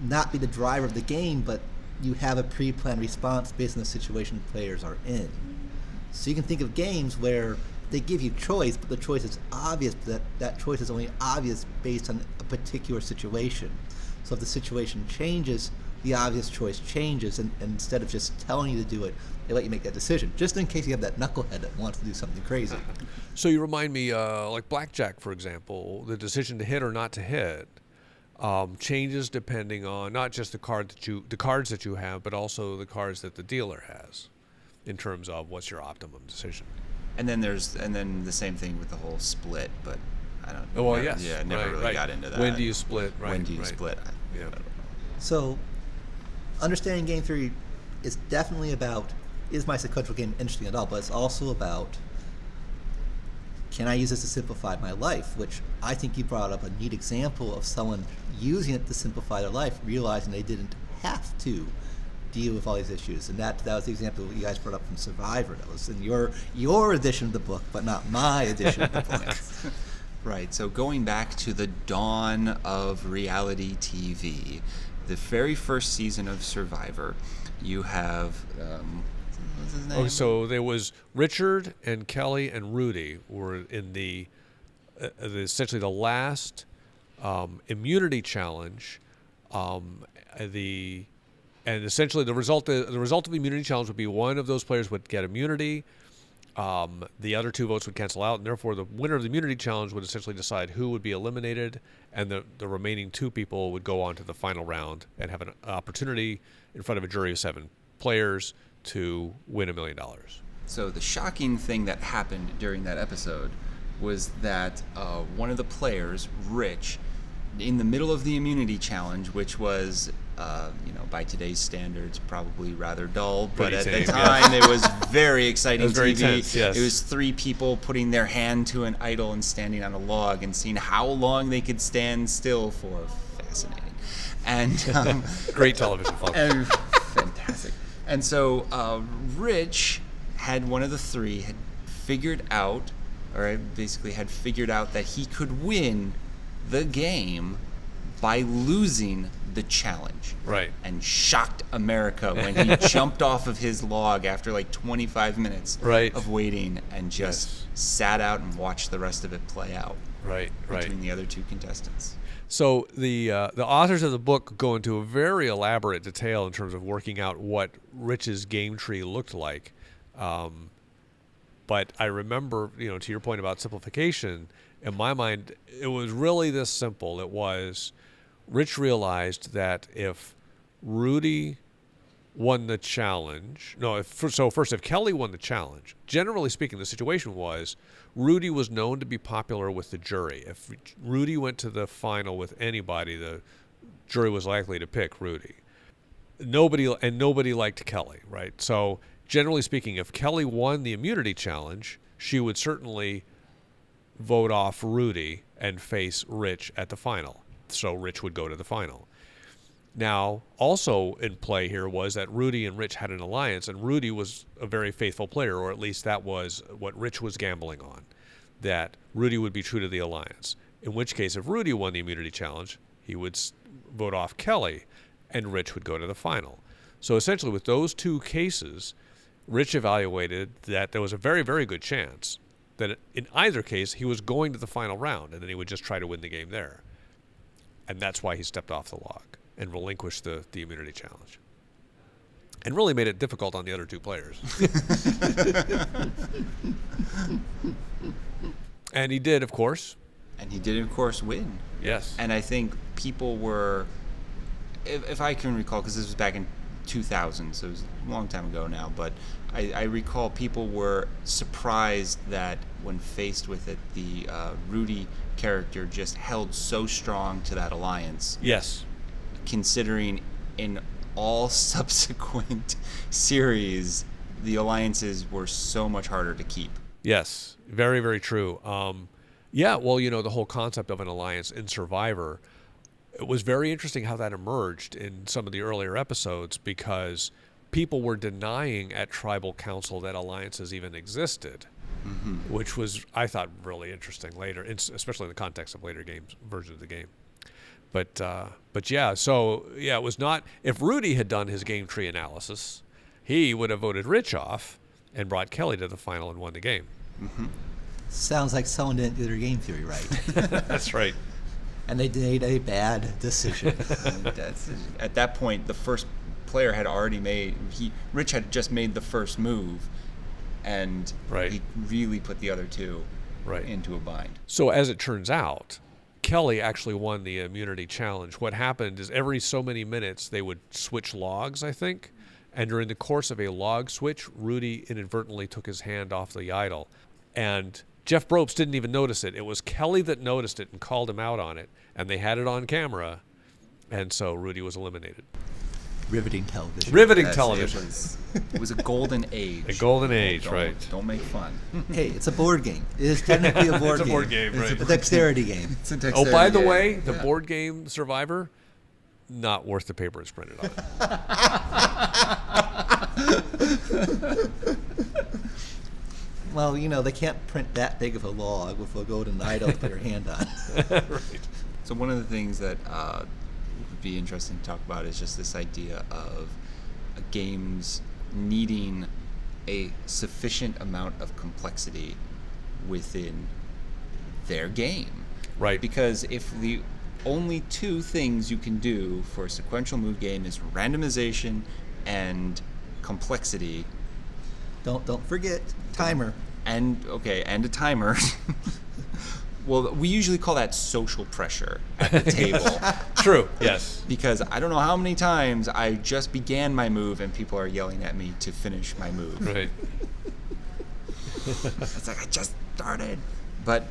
[SPEAKER 1] not be the driver of the game, but you have a pre-planned response based on the situation players are in. So you can think of games where they give you choice, but the choice is obvious, but that choice is only obvious based on a particular situation. So if the situation changes, the obvious choice changes, and instead of just telling you to do it, they let you make that decision, just in case you have that knucklehead that wants to do something crazy.
[SPEAKER 2] So you remind me, like blackjack, for example, the decision to hit or not to hit changes depending on not just the cards that you have, but also the cards that the dealer has, in terms of what's your optimum decision.
[SPEAKER 3] And then the same thing with the whole split, but I don't.
[SPEAKER 2] Oh, well, yes.
[SPEAKER 3] Yeah, I never really got into that.
[SPEAKER 2] When do you split? Right.
[SPEAKER 3] When do you split?
[SPEAKER 2] Yeah.
[SPEAKER 1] So, understanding game theory is definitely about, is my sequential game interesting at all? But it's also about, can I use this to simplify my life? Which I think you brought up a neat example of someone using it to simplify their life, realizing they didn't have to deal with all these issues. And that was the example that you guys brought up from Survivor. That was in your edition of the book, but not my edition of the book.
[SPEAKER 3] Right. So going back to the dawn of reality TV, the very first season of Survivor, you have what's his name?
[SPEAKER 2] Oh, so there was Richard and Kelly and Rudy were in the essentially the last immunity challenge. And essentially the result of the immunity challenge would be one of those players would get immunity. The other two votes would cancel out, and therefore the winner of the immunity challenge would essentially decide who would be eliminated, and the remaining two people would go on to the final round and have an opportunity in front of a jury of 7 players to win $1 million.
[SPEAKER 3] So the shocking thing that happened during that episode was that one of the players, Rich, in the middle of the immunity challenge, which was, by today's standards, probably rather dull, but at the time it was very exciting.
[SPEAKER 2] It was very
[SPEAKER 3] TV.
[SPEAKER 2] tense, yes.
[SPEAKER 3] It was 3 people putting their hand to an idol and standing on a log and seeing how long they could stand still for. Fascinating. And
[SPEAKER 2] great television, folks.
[SPEAKER 3] And fantastic. And so Rich had one of the 3 had figured out that he could win the game by losing the challenge.
[SPEAKER 2] Right.
[SPEAKER 3] And shocked America when he jumped off of his log after like 25 minutes of waiting and just sat out and watched the rest of it play out.
[SPEAKER 2] Right.
[SPEAKER 3] Between the other 2 contestants.
[SPEAKER 2] So the authors of the book go into a very elaborate detail in terms of working out what Rich's game tree looked like. But I remember, to your point about simplification, in my mind, it was really this simple. It was, Rich realized that if Rudy won the challenge, if Kelly won the challenge, generally speaking, the situation was Rudy was known to be popular with the jury. If Rudy went to the final with anybody, the jury was likely to pick Rudy. Nobody liked Kelly, right? So generally speaking, if Kelly won the immunity challenge, she would certainly vote off Rudy and face Rich at the final. So Rich would go to the final. Now, also in play here was that Rudy and Rich had an alliance, and Rudy was a very faithful player, or at least that was what Rich was gambling on, that Rudy would be true to the alliance. In which case, if Rudy won the immunity challenge, he would vote off Kelly, and Rich would go to the final. So essentially, with those 2 cases, Rich evaluated that there was a very, very good chance that in either case, he was going to the final round, and then he would just try to win the game there. And that's why he stepped off the log and relinquished the immunity challenge. And really made it difficult on the other 2 players. And he did, of course.
[SPEAKER 3] And he did, of course, win.
[SPEAKER 2] Yes.
[SPEAKER 3] And I think people were, if I can recall, because this was back in 2000, so it was a long time ago now, but I recall people were surprised that when faced with it, the Rudy character just held so strong to that alliance.
[SPEAKER 2] Yes.
[SPEAKER 3] Considering in all subsequent series, the alliances were so much harder to keep.
[SPEAKER 2] Yes, very, very true. The whole concept of an alliance in Survivor, it was very interesting how that emerged in some of the earlier episodes, because people were denying at tribal council that alliances even existed, which was, I thought, really interesting later, especially in the context of later versions of the game. But yeah, so yeah, it was not, if Rudy had done his game tree analysis, he would have voted Rich off and brought Kelly to the final and won the game.
[SPEAKER 1] Sounds like someone didn't do their game theory right.
[SPEAKER 2] That's right.
[SPEAKER 1] And they made a bad decision.
[SPEAKER 3] At that point, the first player had already Rich had just made the first move, and he really put the other two into a bind.
[SPEAKER 2] So as it turns out, Kelly actually won the immunity challenge. What happened is every so many minutes they would switch logs, I think, and during the course of a log switch, Rudy inadvertently took his hand off the idol, and Jeff Probst didn't even notice it. It was Kelly that noticed it and called him out on it, and they had it on camera, and so Rudy was eliminated.
[SPEAKER 1] Riveting television.
[SPEAKER 2] Television.
[SPEAKER 3] It was a golden age.
[SPEAKER 2] A golden age, right.
[SPEAKER 3] Don't make fun.
[SPEAKER 1] Hey, it's a board game. It is technically a board game.
[SPEAKER 2] It's a board game, right.
[SPEAKER 1] It's a dexterity game.
[SPEAKER 3] It's a dexterity
[SPEAKER 2] by the
[SPEAKER 3] game.
[SPEAKER 2] way, the board game Survivor, not worth the paper it's printed on.
[SPEAKER 1] Well, they can't print that big of a log with a golden idol to put your hand on.
[SPEAKER 2] Right.
[SPEAKER 3] So one of the things that would be interesting to talk about is just this idea of games needing a sufficient amount of complexity within their game.
[SPEAKER 2] Right.
[SPEAKER 3] Because if the only two things you can do for a sequential move game is randomization and complexity.
[SPEAKER 1] Don't forget timer.
[SPEAKER 3] And a timer. Well, we usually call that social pressure at the table.
[SPEAKER 2] True, yes.
[SPEAKER 3] Because I don't know how many times I just began my move and people are yelling at me to finish my move.
[SPEAKER 2] Right.
[SPEAKER 3] It's like, I just started. But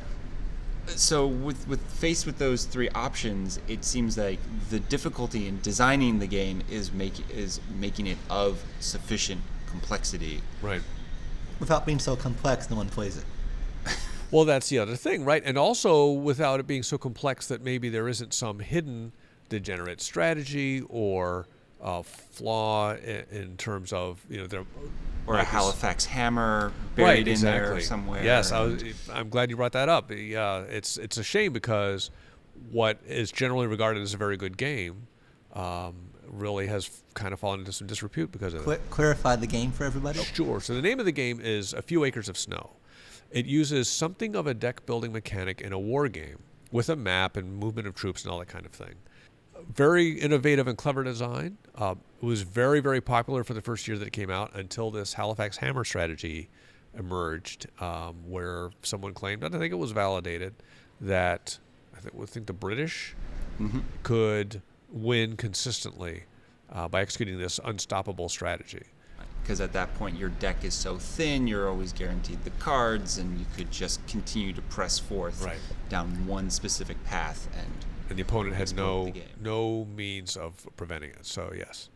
[SPEAKER 3] so faced with those three options, it seems like the difficulty in designing the game is making it of sufficient complexity.
[SPEAKER 2] Right.
[SPEAKER 1] Without being so complex, no one plays it.
[SPEAKER 2] Well, that's the other thing, right? And also without it being so complex that maybe there isn't some hidden degenerate strategy or flaw in terms of,
[SPEAKER 3] or a Halifax hammer buried in there somewhere.
[SPEAKER 2] Yes, I'm glad you brought that up. It's a shame because what is generally regarded as a very good game really has kind of fallen into some disrepute because of it.
[SPEAKER 1] Clarify the game for everybody?
[SPEAKER 2] Sure. So the name of the game is A Few Acres of Snow. It uses something of a deck-building mechanic in a war game with a map and movement of troops and all that kind of thing. Very innovative and clever design. It was very, very popular for the first year that it came out until this Halifax hammer strategy emerged, where someone claimed, and I think it was validated, that I think the British could win consistently by executing this unstoppable strategy.
[SPEAKER 3] Because at that point your deck is so thin, you're always guaranteed the cards, and you could just continue to press forth down one specific path, and
[SPEAKER 2] the opponent had no means of preventing it. So yes.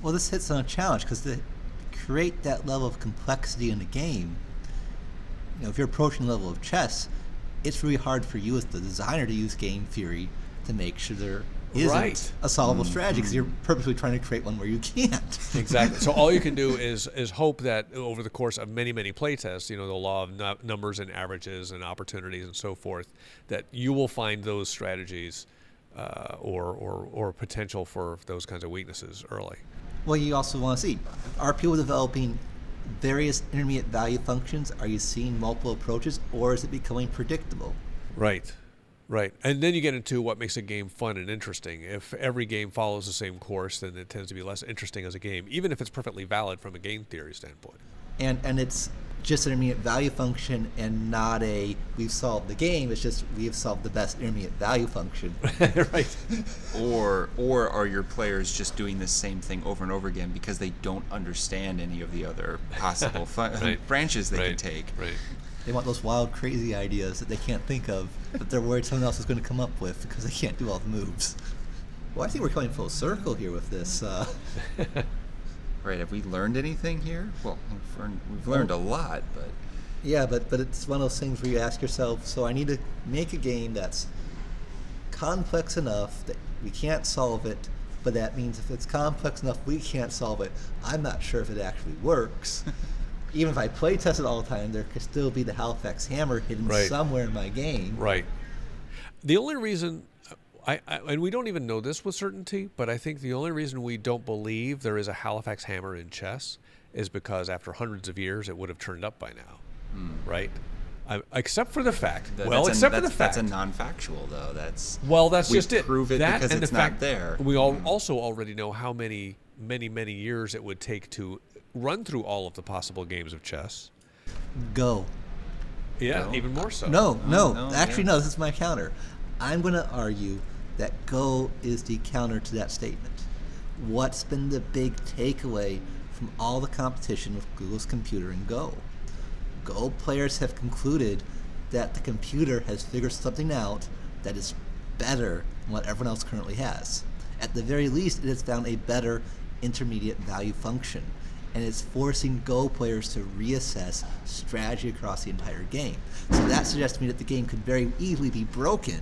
[SPEAKER 1] Well, this hits on a challenge because to create that level of complexity in the game, if you're approaching the level of chess, it's really hard for you as the designer to use game theory to make sure there isn't a solvable strategy, because you're purposely trying to create one where you can't.
[SPEAKER 2] Exactly. So all you can do is hope that over the course of many, many playtests, the law of numbers and averages and opportunities and so forth, that you will find those strategies or potential for those kinds of weaknesses early.
[SPEAKER 1] Well, you also want to see, are people developing various intermediate value functions? Are you seeing multiple approaches, or is it becoming predictable?
[SPEAKER 2] Right. Right. And then you get into what makes a game fun and interesting. If every game follows the same course, then it tends to be less interesting as a game, even if it's perfectly valid from a game theory standpoint.
[SPEAKER 1] And it's just an intermediate value function and not a we've solved the game. It's just we've solved the best intermediate value function.
[SPEAKER 2] Right.
[SPEAKER 3] Or are your players just doing the same thing over and over again because they don't understand any of the other possible branches they can take?
[SPEAKER 2] Right.
[SPEAKER 1] They want those wild, crazy ideas that they can't think of, that they're worried someone else is going to come up with because they can't do all the moves. Well, I think we're coming full circle here with this.
[SPEAKER 3] Right, have we learned anything here? Well, we've learned a lot, but...
[SPEAKER 1] Yeah, but it's one of those things where you ask yourself, so I need to make a game that's complex enough that we can't solve it, but that means if it's complex enough we can't solve it, I'm not sure if it actually works. Even if I play test it all the time, there could still be the Halifax hammer hidden somewhere in my game.
[SPEAKER 2] Right. The only reason, and we don't even know this with certainty, but I think the only reason we don't believe there is a Halifax hammer in chess is because after hundreds of years it would have turned up by now, right? Except for the fact. That's
[SPEAKER 3] a non-factual though. That's
[SPEAKER 2] just it.
[SPEAKER 3] Prove it
[SPEAKER 2] that
[SPEAKER 3] because
[SPEAKER 2] and
[SPEAKER 3] it's
[SPEAKER 2] the
[SPEAKER 3] not
[SPEAKER 2] fact
[SPEAKER 3] there.
[SPEAKER 2] We also already know how many years it would take to run through all of the possible games of chess.
[SPEAKER 1] Go.
[SPEAKER 2] Yeah, Go. Even more so.
[SPEAKER 1] No. Actually, no. This is my counter. I'm going to argue that Go is the counter to that statement. What's been the big takeaway from all the competition with Google's computer and Go? Go players have concluded that the computer has figured something out that is better than what everyone else currently has. At the very least, it has found a better intermediate value function, and it's forcing Go players to reassess strategy across the entire game. So that suggests to me that the game could very easily be broken.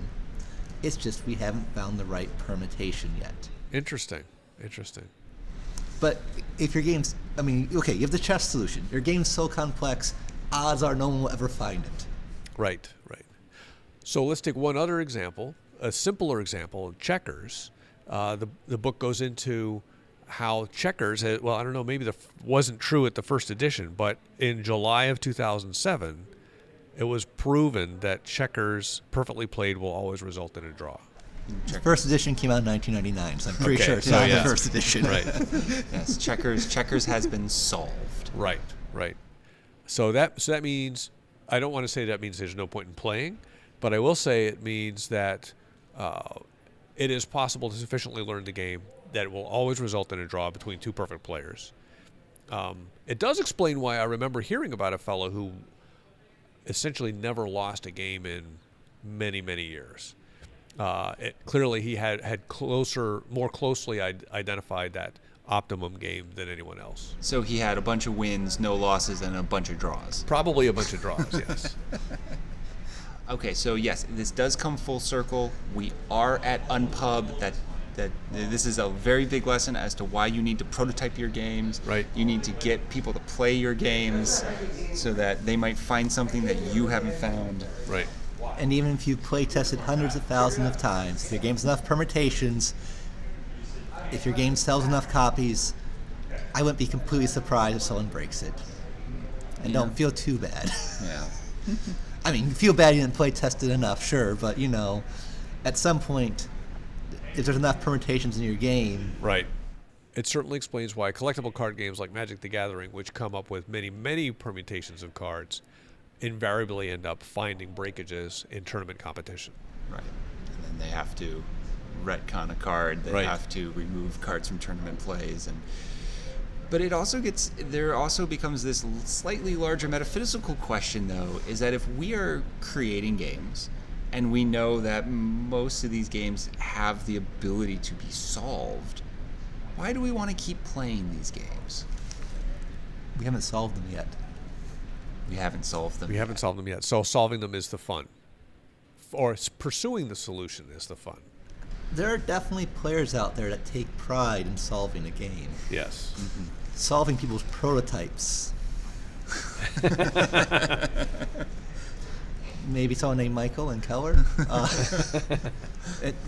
[SPEAKER 1] It's just we haven't found the right permutation yet.
[SPEAKER 2] Interesting.
[SPEAKER 1] But if your game's, you have the chess solution. Your game's so complex, odds are no one will ever find it.
[SPEAKER 2] Right. So let's take one other example, a simpler example of checkers. The book goes into how checkers, I don't know, maybe wasn't true at the first edition, but in July of 2007, it was proven that checkers perfectly played will always result in a draw.
[SPEAKER 1] The first edition came out in 1999, so I'm pretty sure it's not the first edition.
[SPEAKER 2] Right.
[SPEAKER 3] Yes, checkers has been solved.
[SPEAKER 2] Right. So that means, I don't want to say that means there's no point in playing, but I will say it means that it is possible to sufficiently learn the game that it will always result in a draw between two perfect players. It does explain why I remember hearing about a fellow who essentially never lost a game in many, many years. Clearly he had more closely identified that optimum game than anyone else.
[SPEAKER 3] So he had a bunch of wins, no losses, and a bunch of draws.
[SPEAKER 2] Probably a bunch of draws, yes.
[SPEAKER 3] Okay, so yes, this does come full circle. We are at Unpub. That this is a very big lesson as to why you need to prototype your games.
[SPEAKER 2] Right.
[SPEAKER 3] You need to get people to play your games so that they might find something that you haven't found.
[SPEAKER 2] Right.
[SPEAKER 1] And even if you've play tested hundreds of thousands of times, if your game's enough permutations, if your game sells enough copies, I wouldn't be completely surprised if someone breaks it. And don't feel too bad.
[SPEAKER 3] Yeah.
[SPEAKER 1] You feel bad you didn't play test it enough, sure, but at some point, if there's enough permutations in your game.
[SPEAKER 2] Right. It certainly explains why collectible card games like Magic the Gathering, which come up with many, many permutations of cards, invariably end up finding breakages in tournament competition.
[SPEAKER 3] Right. And then they have to retcon a card. They have to remove cards from tournament plays. But there also becomes this slightly larger metaphysical question, though, is that if we are creating games, and we know that most of these games have the ability to be solved, why do we want to keep playing these games?
[SPEAKER 1] We haven't solved them yet.
[SPEAKER 3] We haven't solved them.
[SPEAKER 2] We haven't solved them yet. So solving them is the fun. Or pursuing the solution is the fun.
[SPEAKER 1] There are definitely players out there that take pride in solving a game.
[SPEAKER 2] Yes.
[SPEAKER 1] Mm-hmm. Solving people's prototypes. Maybe someone named Michael and Keller.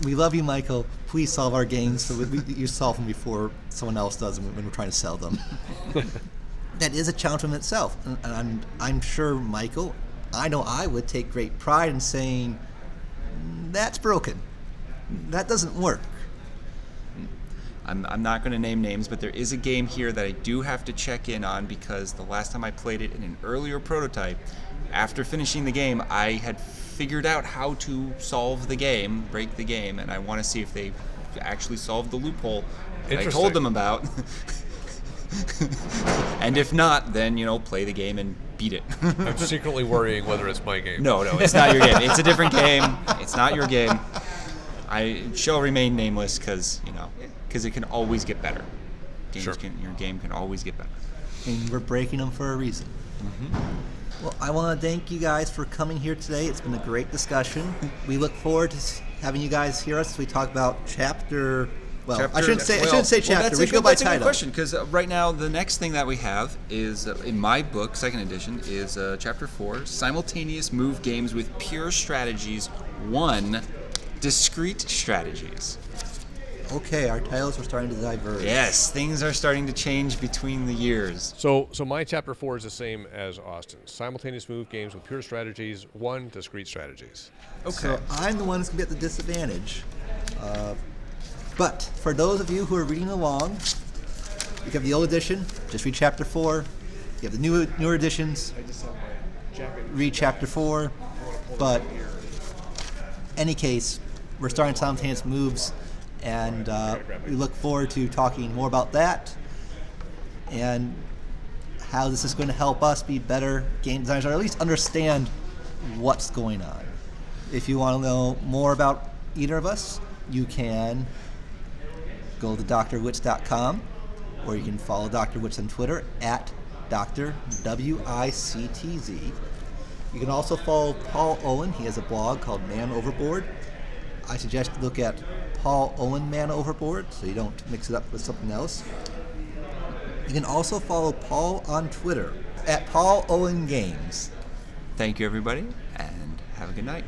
[SPEAKER 1] We love you, Michael. Please solve our games so you solve them before someone else does when we're trying to sell them. That is a challenge in itself. And I'm sure, Michael, I know I would take great pride in saying, that's broken. That doesn't work.
[SPEAKER 3] I'm not going to name names, but there is a game here that I do have to check in on because the last time I played it in an earlier prototype, after finishing the game, I had figured out how to solve the game, break the game, and I want to see if they actually solved the loophole that I told them about. And if not, then, play the game and beat it.
[SPEAKER 2] I'm secretly worrying whether it's my game.
[SPEAKER 3] No, it's not your game. It's a different game. It's not your game. I shall remain nameless because it can always get better. Your game can always get better.
[SPEAKER 1] And we're breaking them for a reason. Mm-hmm. Well, I want to thank you guys for coming here today. It's been a great discussion. We look forward to having you guys hear us as we talk about chapter. Well, I
[SPEAKER 3] Chapter-
[SPEAKER 1] shouldn't say chapter.
[SPEAKER 3] That's
[SPEAKER 1] We should go by
[SPEAKER 3] that's a good
[SPEAKER 1] title.
[SPEAKER 3] question, because right now the next thing that we have is, in my book, second edition, is Chapter 4, Simultaneous Move Games with Pure Strategies 1, Discrete Strategies.
[SPEAKER 1] Okay, our titles are starting to diverge.
[SPEAKER 3] Yes, things are starting to change between the years.
[SPEAKER 2] So my chapter 4 is the same as Austin's. Simultaneous move games with pure strategies, 1, discrete strategies.
[SPEAKER 3] Okay.
[SPEAKER 1] So I'm the one who's going to be at the disadvantage. But for those of you who are reading along, you have the old edition, just read chapter 4. You have the newer editions, read chapter 4. But any case, we're starting simultaneous moves, and we look forward to talking more about that and how this is going to help us be better game designers, or at least understand what's going on. If you want to know more about either of us, you can go to drwictz.com, or you can follow Dr. Wictz on Twitter at Dr. WICTZ. You can also follow Paul Owen. He has a blog called Man Overboard. I suggest you look at Paul Owen Man Overboard so you don't mix it up with something else. You can also follow Paul on Twitter at Paul Owen Games.
[SPEAKER 3] Thank you, everybody, and have a good night.